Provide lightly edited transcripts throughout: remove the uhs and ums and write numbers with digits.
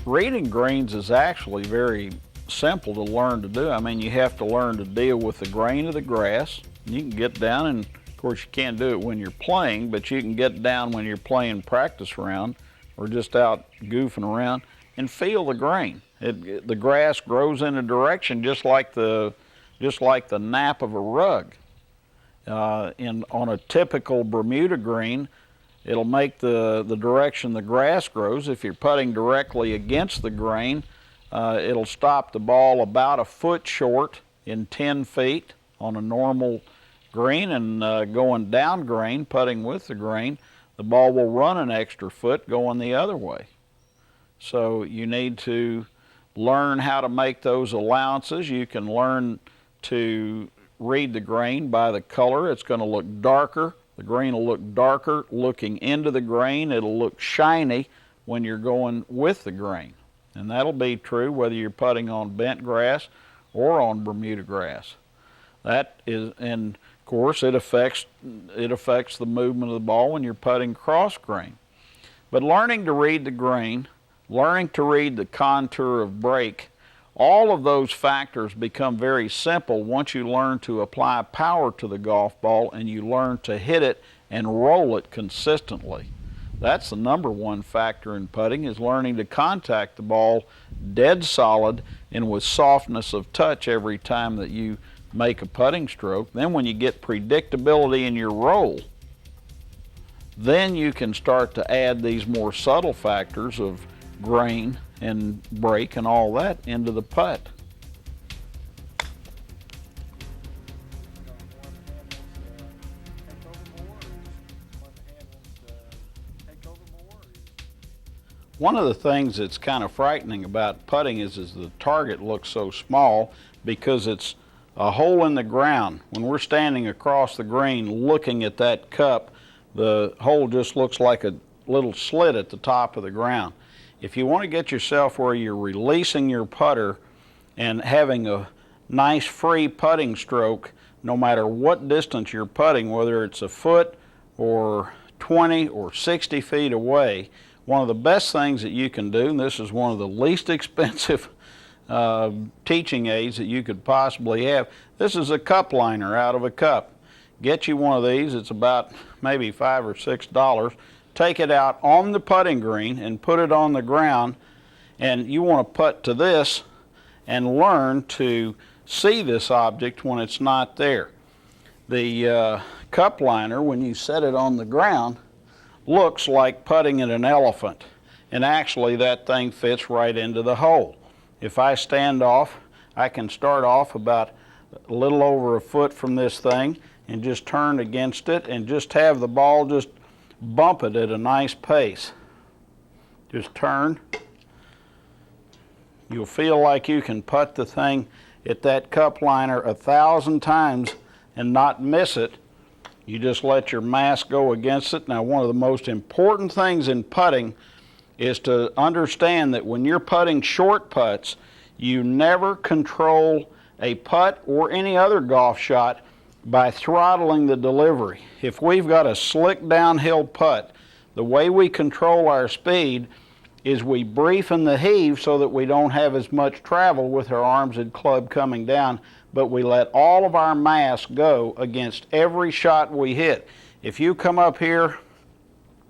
Reading greens is actually very simple to learn to do. I mean, you have to learn to deal with the grain of the grass. You can get down, and of course you can't do it when you're playing, but you can get down when you're playing practice round or just out goofing around and feel the grain. The grass grows in a direction just like the nap of a rug. On a typical Bermuda green, it'll make the direction the grass grows. If you're putting directly against the grain, it'll stop the ball about a foot short in 10 feet on a normal green, and going down grain, putting with the grain, the ball will run an extra foot going the other way. So you need to learn how to make those allowances. You can learn to read the grain by the color. It's going to look darker. The grain will look darker looking into the grain. It'll look shiny when you're going with the grain. And that'll be true whether you're putting on bent grass or on Bermuda grass. That is, and of course it affects the movement of the ball when you're putting cross grain. But learning to read the grain, learning to read the contour of break, all of those factors become very simple once you learn to apply power to the golf ball and you learn to hit it and roll it consistently. That's the number one factor in putting, is learning to contact the ball dead solid and with softness of touch every time that you make a putting stroke. Then when you get predictability in your roll, then you can start to add these more subtle factors of grain and break and all that into the putt. One of the things that's kind of frightening about putting is the target looks so small because it's a hole in the ground. When we're standing across the green looking at that cup, the hole just looks like a little slit at the top of the ground. If you want to get yourself where you're releasing your putter and having a nice free putting stroke, no matter what distance you're putting, whether it's a foot or 20 or 60 feet away, one of the best things that you can do, and this is one of the least expensive teaching aids that you could possibly have, this is a cup liner out of a cup. Get you one of these. It's about maybe $5 or $6. Take it out on the putting green and put it on the ground, and you want to putt to this and learn to see this object when it's not there. The cup liner, when you set it on the ground, looks like putting at an elephant, and actually that thing fits right into the hole. If I stand off, I can start off about a little over a foot from this thing and just turn against it and just have the ball just bump it at a nice pace. Just turn. You'll feel like you can putt the thing at that cup liner 1,000 times and not miss it. You just let your mass go against it. Now, one of the most important things in putting is to understand that when you're putting short putts, you never control a putt or any other golf shot by throttling the delivery. If we've got a slick downhill putt, the way we control our speed is we briefen the heave so that we don't have as much travel with our arms and club coming down, but we let all of our mass go against every shot we hit. If you come up here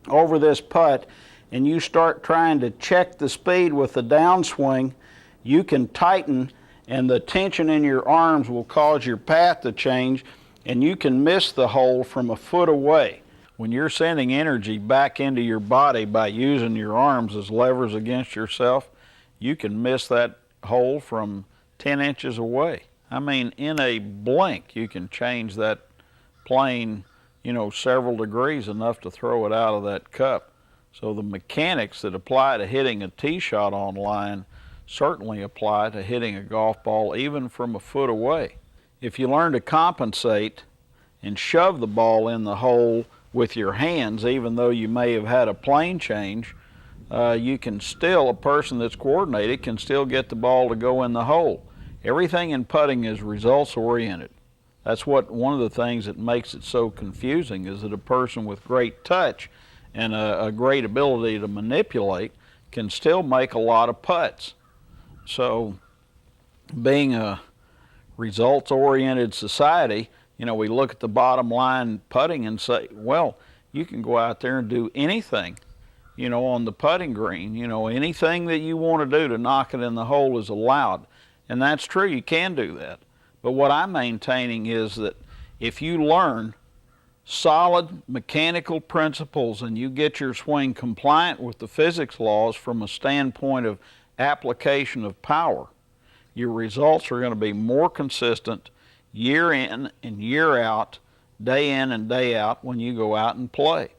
over this putt and you start trying to check the speed with the downswing, you can tighten, and the tension in your arms will cause your path to change, and you can miss the hole from a foot away. When you're sending energy back into your body by using your arms as levers against yourself, you can miss that hole from 10 inches away. I mean, in a blink, you can change that plane, several degrees, enough to throw it out of that cup. So the mechanics that apply to hitting a tee shot on line certainly apply to hitting a golf ball even from a foot away. If you learn to compensate and shove the ball in the hole with your hands, even though you may have had a plane change, you can still, a person that's coordinated can still get the ball to go in the hole. Everything in putting is results oriented. That's one of the things that makes it so confusing, is that a person with great touch and a great ability to manipulate can still make a lot of putts. So being a results-oriented society, we look at the bottom line putting and say, well, you can go out there and do anything, on the putting green. Anything that you want to do to knock it in the hole is allowed. And that's true, you can do that. But what I'm maintaining is that if you learn solid mechanical principles and you get your swing compliant with the physics laws from a standpoint of application of power, your results are going to be more consistent year in and year out, day in and day out when you go out and play.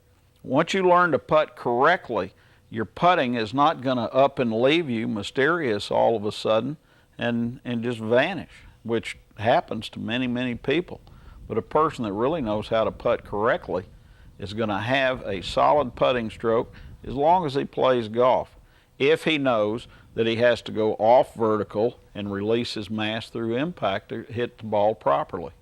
Once you learn to putt correctly, your putting is not going to up and leave you mysterious all of a sudden and just vanish, which happens to many, many people. But a person that really knows how to putt correctly is going to have a solid putting stroke as long as he plays golf. If he knows that he has to go off vertical and release his mass through impact to hit the ball properly.